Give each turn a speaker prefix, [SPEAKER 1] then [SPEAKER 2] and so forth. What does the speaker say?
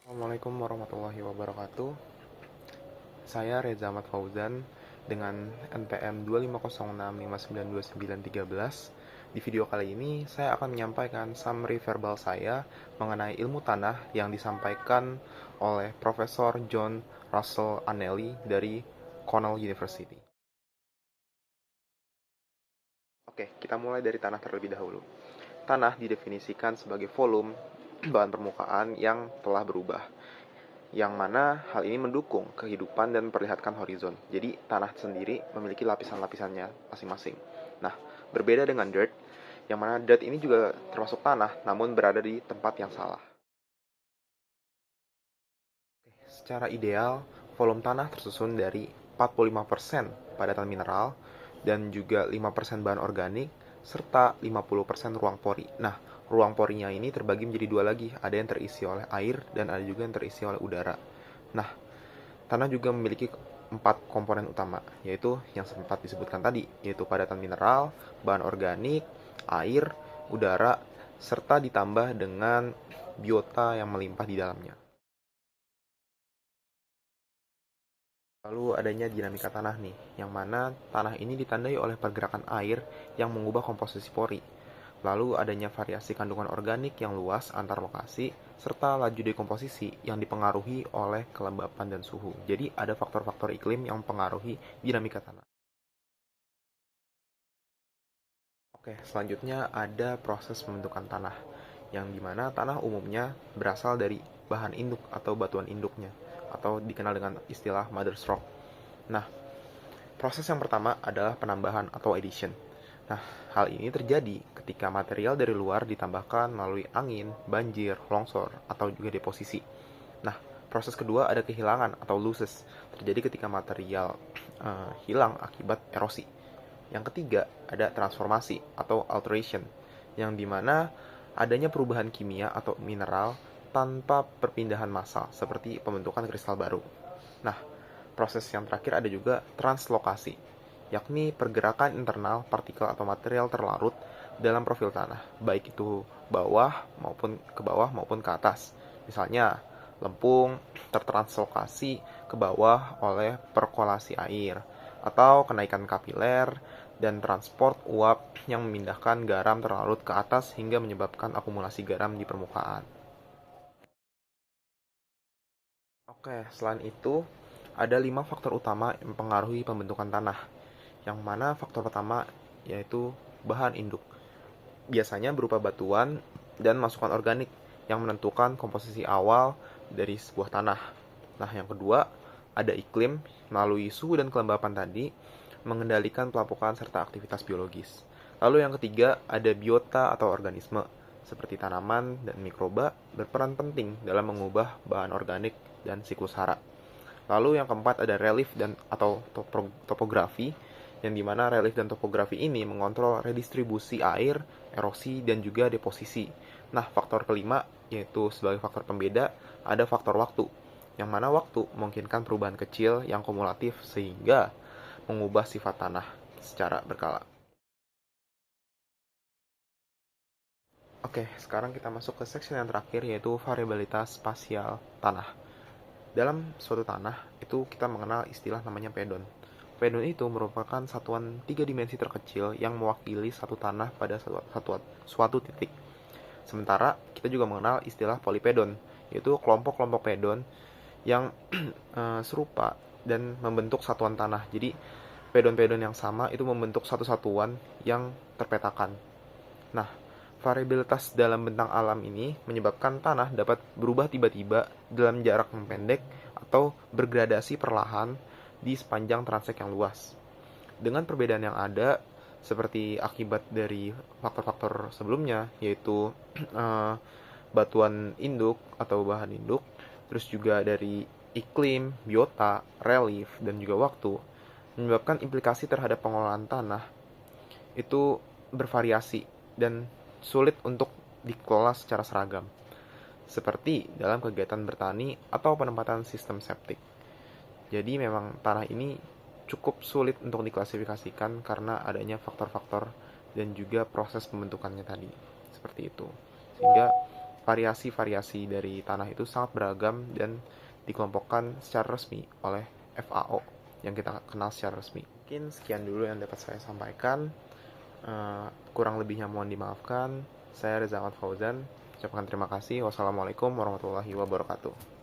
[SPEAKER 1] Assalamualaikum warahmatullahi wabarakatuh. Saya Reza Ahmad Fauzan dengan NPM 25065929313. Di video kali ini saya akan menyampaikan summary verbal saya mengenai ilmu tanah yang disampaikan oleh Profesor John Russell Annelli dari Cornell University. Oke, kita mulai dari tanah terlebih dahulu. Tanah didefinisikan sebagai volume bahan permukaan yang telah berubah, yang mana hal ini mendukung kehidupan dan memperlihatkan horizon. Jadi tanah sendiri memiliki lapisan-lapisannya masing-masing. Nah, berbeda dengan dirt, yang mana dirt ini juga termasuk tanah namun berada di tempat yang salah. Secara ideal, volume tanah tersusun dari 45% padatan mineral dan juga 5% bahan organik serta 50% ruang pori. Nah, ruang porinya ini terbagi menjadi dua lagi, ada yang terisi oleh air dan ada juga yang terisi oleh udara. Nah, tanah juga memiliki 4 komponen utama, yaitu yang sempat disebutkan tadi, yaitu padatan mineral, bahan organik, air, udara, serta ditambah dengan biota yang melimpah di dalamnya. Lalu adanya dinamika tanah nih, yang mana tanah ini ditandai oleh pergerakan air yang mengubah komposisi pori. Lalu adanya variasi kandungan organik yang luas antar lokasi, serta laju dekomposisi yang dipengaruhi oleh kelembapan dan suhu. Jadi ada faktor-faktor iklim yang mempengaruhi dinamika tanah. Oke, selanjutnya ada proses pembentukan tanah, yang dimana tanah umumnya berasal dari bahan induk atau batuan induknya, atau dikenal dengan istilah mother's rock. Nah, proses yang pertama adalah penambahan atau addition. Nah, hal ini terjadi ketika material dari luar ditambahkan melalui angin, banjir, longsor, atau juga deposisi. Nah, proses kedua ada kehilangan atau losses, terjadi ketika material hilang akibat erosi. Yang ketiga ada transformasi atau alteration, yang dimana adanya perubahan kimia atau mineral tanpa perpindahan massal, seperti pembentukan kristal baru. Nah, proses yang terakhir ada juga translokasi, yakni pergerakan internal partikel atau material terlarut dalam profil tanah, baik itu bawah maupun ke atas. Misalnya, lempung tertranslokasi ke bawah oleh perkolasi air, atau kenaikan kapiler dan transport uap yang memindahkan garam terlarut ke atas hingga menyebabkan akumulasi garam di permukaan. Oke, selain itu, ada 5 faktor utama yang mempengaruhi pembentukan tanah, yang mana faktor pertama yaitu bahan induk. Biasanya berupa batuan dan masukan organik yang menentukan komposisi awal dari sebuah tanah. Nah, yang kedua, ada iklim melalui suhu dan kelembapan tadi mengendalikan pelapukan serta aktivitas biologis. Lalu yang ketiga, ada biota atau organisme seperti tanaman dan mikroba berperan penting dalam mengubah bahan organik dan siklus hara. Lalu yang keempat ada relief dan atau topografi, yang dimana relief dan topografi ini mengontrol redistribusi air, erosi, dan juga deposisi. Nah, faktor kelima, yaitu sebagai faktor pembeda, ada faktor waktu, yang mana waktu memungkinkan perubahan kecil yang kumulatif sehingga mengubah sifat tanah secara berkala. Oke, sekarang kita masuk ke section yang terakhir, yaitu variabilitas spasial tanah. Dalam suatu tanah, itu kita mengenal istilah namanya pedon. Pedon itu merupakan satuan 3 dimensi terkecil yang mewakili satu tanah pada suatu titik. Sementara, kita juga mengenal istilah polipedon, yaitu kelompok-kelompok pedon yang serupa dan membentuk satuan tanah. Jadi, pedon-pedon yang sama itu membentuk satu satuan yang terpetakan. Nah, variabilitas dalam bentang alam ini menyebabkan tanah dapat berubah tiba-tiba dalam jarak yang pendek atau bergradasi perlahan di sepanjang transek yang luas. Dengan perbedaan yang ada, seperti akibat dari faktor-faktor sebelumnya, yaitu batuan induk atau bahan induk, terus juga dari iklim, biota, relief, dan juga waktu, menyebabkan implikasi terhadap pengelolaan tanah itu bervariasi dan sulit untuk dikelola secara seragam, seperti dalam kegiatan bertani atau penempatan sistem septik. Jadi memang tanah ini cukup sulit untuk diklasifikasikan karena adanya faktor-faktor dan juga proses pembentukannya tadi. Seperti itu. Sehingga variasi-variasi dari tanah itu sangat beragam dan dikelompokkan secara resmi oleh FAO yang kita kenal secara resmi. Mungkin sekian dulu yang dapat saya sampaikan. Kurang lebihnya mohon dimaafkan. Saya Reza Ahmad Fauzan. Ucapkan terima kasih. Wassalamualaikum warahmatullahi wabarakatuh.